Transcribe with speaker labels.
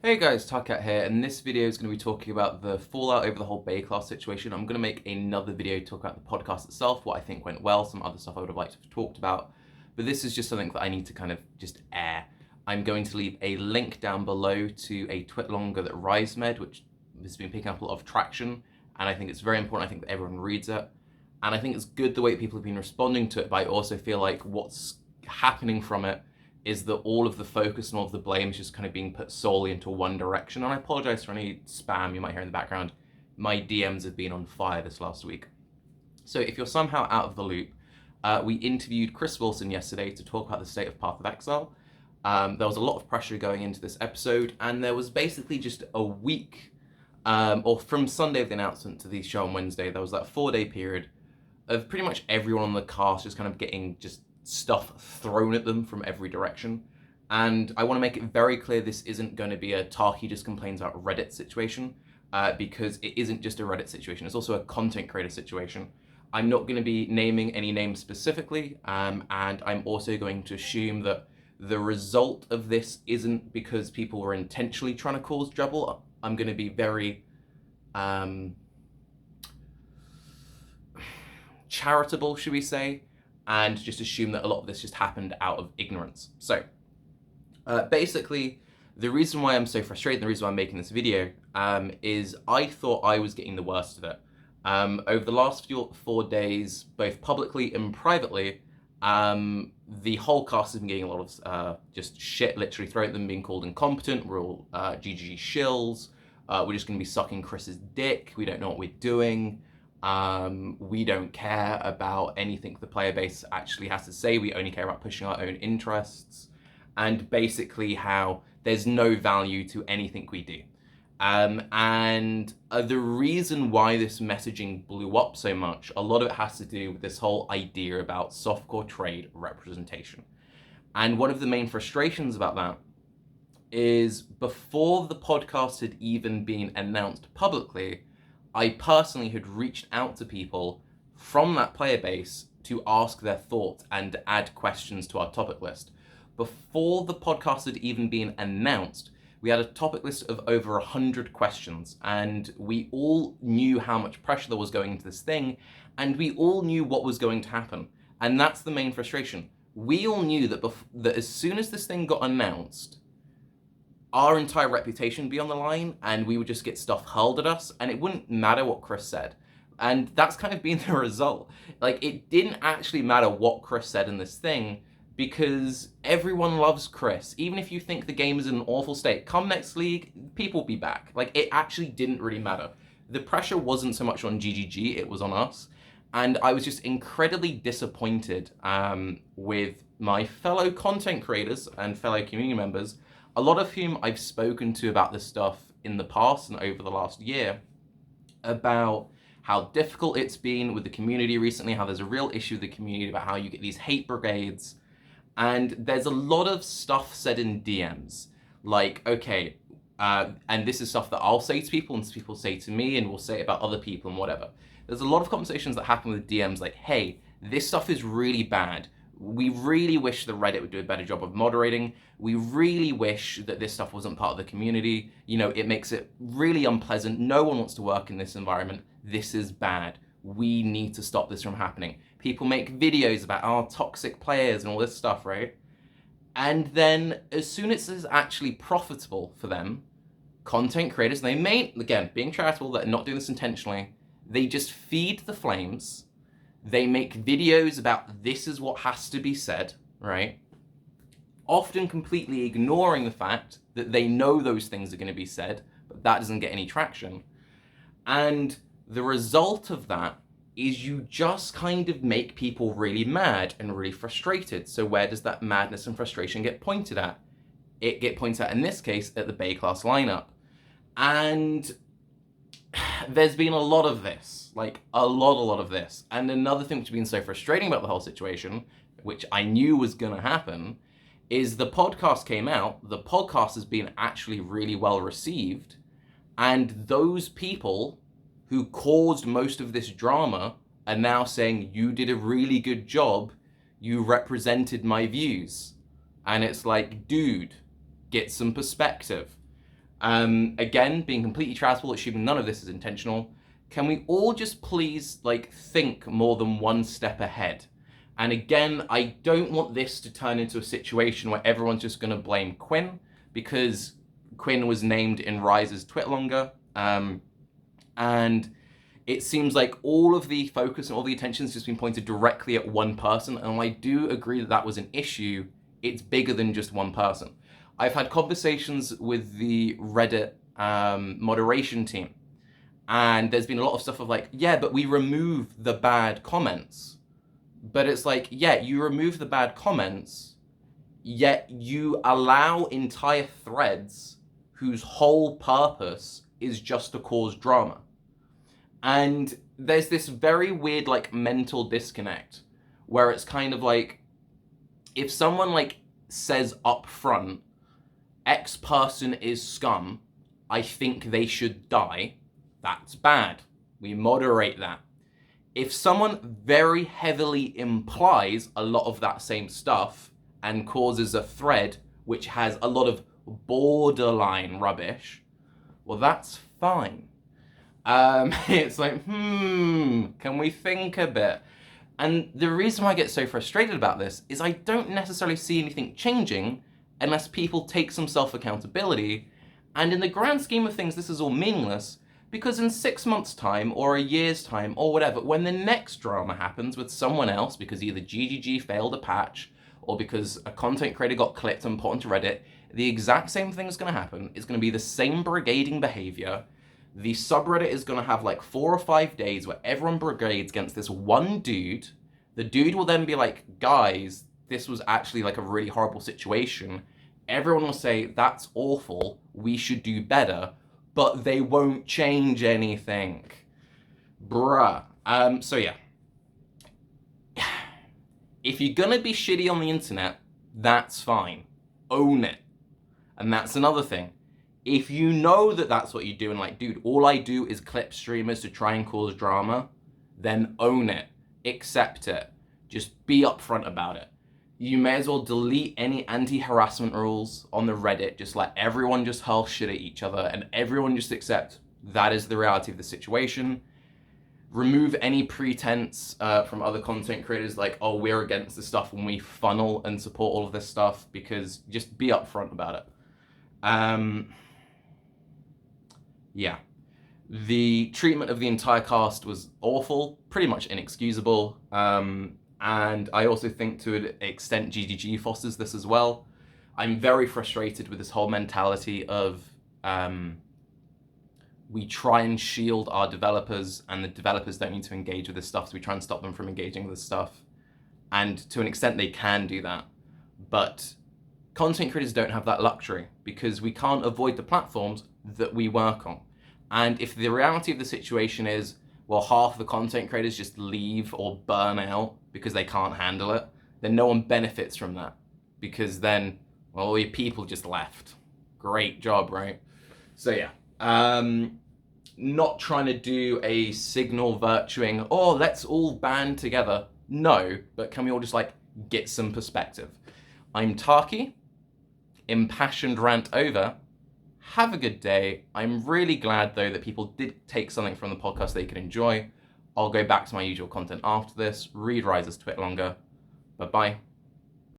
Speaker 1: Hey guys, Tarke here, and this video is going to be talking about the fallout over the whole Baeclast situation. I'm going to make another video to talk about the podcast itself, what I think went well, some other stuff I would have liked to have talked about, but this is just something that I need to kind of just air. I'm going to leave a link down below to a tweet longer that RiseMed, which has been picking up a lot of traction, and I think it's very important. I think that everyone reads it, and I think it's good the way people have been responding to it, but I also feel like what's happening from it is that all of the focus and all of the blame is just kind of being put solely into one direction. And I apologize for any spam you might hear in the background. My DMs have been on fire this last week. So if you're somehow out of the loop, we interviewed Chris Wilson yesterday to talk about the state of Path of Exile. There was a lot of pressure going into this episode, and there was basically just a week, or from Sunday of the announcement to the show on Wednesday, there was that 4-day period of pretty much everyone on the cast just kind of getting just stuff thrown at them from every direction. And I want to make it very clear this isn't going to be a Tarke just complains about Reddit situation, because it isn't just a Reddit situation, it's also a content creator situation. I'm not going to be naming any names specifically, and I'm also going to assume that the result of this isn't because people were intentionally trying to cause trouble. I'm going to be very charitable, should we say, and just assume that a lot of this just happened out of ignorance. So, basically, the reason why I'm so frustrated, the reason why I'm making this video, is I thought I was getting the worst of it. Over the last 4 days, both publicly and privately, the whole cast has been getting a lot of just shit literally thrown at them, being called incompetent, we're all GGG shills, we're just going to be sucking Chris's dick, we don't know what we're doing. We don't care about anything the player base actually has to say. We only care about pushing our own interests, and basically how there's no value to anything we do. The reason why this messaging blew up so much, a lot of it has to do with this whole idea about softcore trade representation. And one of the main frustrations about that is before the podcast had even been announced publicly, I personally had reached out to people from that player base to ask their thoughts and add questions to our topic list. Before the podcast had even been announced, we had a topic list of over 100 questions, and we all knew how much pressure there was going into this thing, and we all knew what was going to happen. And that's the main frustration. We all knew that as soon as this thing got announced, our entire reputation would be on the line, and we would just get stuff hurled at us, and it wouldn't matter what Chris said. And that's kind of been the result. Like, it didn't actually matter what Chris said in this thing, because everyone loves Chris. Even if you think the game is in an awful state, come next league, people will be back. Like, it actually didn't really matter. The pressure wasn't so much on GGG, it was on us. And I was just incredibly disappointed with my fellow content creators and fellow community members, a lot of whom I've spoken to about this stuff in the past and over the last year, about how difficult it's been with the community recently, how there's a real issue with the community about how you get these hate brigades. And there's a lot of stuff said in DMs, like, okay, and this is stuff that I'll say to people and people say to me, and we'll say it about other people and whatever. There's a lot of conversations that happen with DMs like, hey, this stuff is really bad. We really wish the Reddit would do a better job of moderating. We really wish that this stuff wasn't part of the community. You know, it makes it really unpleasant. No one wants to work in this environment. This is bad. We need to stop this from happening. People make videos about our toxic players and all this stuff, right? And then as soon as it's actually profitable for them, content creators, they may, again, being charitable, they're not doing this intentionally, they just feed the flames. They make videos about this is what has to be said, right? Often completely ignoring the fact that they know those things are going to be said, but that doesn't get any traction. And the result of that is you just kind of make people really mad and really frustrated. So where does that madness and frustration get pointed at? It get pointed at, in this case, at the Baeclast lineup. And there's been a lot of this, like a lot of this. And another thing which has been so frustrating about the whole situation, which I knew was gonna happen, is the podcast came out, the podcast has been actually really well received, and those people who caused most of this drama are now saying, you did a really good job, you represented my views. And it's like, dude, get some perspective. Again, being completely charitable, assuming none of this is intentional, can we all just please like think more than one step ahead? And again, I don't want this to turn into a situation where everyone's just going to blame Quinn, because Quinn was named in Rise's Twitlonger, and it seems like all of the focus and all the attention has just been pointed directly at one person, and I do agree that that was an issue. It's bigger than just one person. I've had conversations with the Reddit moderation team, and there's been a lot of stuff of like, yeah, but we remove the bad comments. But it's like, yeah, you remove the bad comments, yet you allow entire threads whose whole purpose is just to cause drama. And there's this very weird like mental disconnect where it's kind of like, if someone like says up front, X person is scum, I think they should die, that's bad. We moderate that. If someone very heavily implies a lot of that same stuff and causes a thread which has a lot of borderline rubbish, well, that's fine. It's like, can we think a bit? And the reason why I get so frustrated about this is I don't necessarily see anything changing unless people take some self-accountability. And in the grand scheme of things, this is all meaningless, because in 6 months' time or a year's time or whatever, when the next drama happens with someone else because either GGG failed a patch or because a content creator got clipped and put onto Reddit, the exact same thing is going to happen. It's going to be the same brigading behavior. The subreddit is going to have like 4 or 5 days where everyone brigades against this one dude. The dude will then be like, guys, this was actually like a really horrible situation. Everyone will say, that's awful, we should do better, but they won't change anything. Bruh. So yeah. If you're gonna be shitty on the internet, that's fine. Own it. And that's another thing. If you know that that's what you do, and like, dude, all I do is clip streamers to try and cause drama, then own it. Accept it. Just be upfront about it. You may as well delete any anti-harassment rules on the Reddit. Just let everyone just hurl shit at each other and everyone just accept that is the reality of the situation. Remove any pretense from other content creators like, oh, we're against this stuff when we funnel and support all of this stuff, because just be upfront about it. Yeah. The treatment of the entire cast was awful, pretty much inexcusable. And I also think to an extent GGG fosters this as well. I'm very frustrated with this whole mentality of we try and shield our developers and the developers don't need to engage with this stuff, so we try and stop them from engaging with this stuff. And to an extent they can do that. But content creators don't have that luxury because we can't avoid the platforms that we work on. And if the reality of the situation is, well, half of the content creators just leave or burn out because they can't handle it, then no one benefits from that. Because then, well, all your people just left. Great job, right? So yeah, not trying to do a signal virtuing, oh, let's all band together. No, but can we all just like get some perspective? I'm Tarke, impassioned rant over. Have a good day. I'm really glad, though, that people did take something from the podcast they could enjoy. I'll go back to my usual content after this, read Rise's Twitlonger. Bye-bye.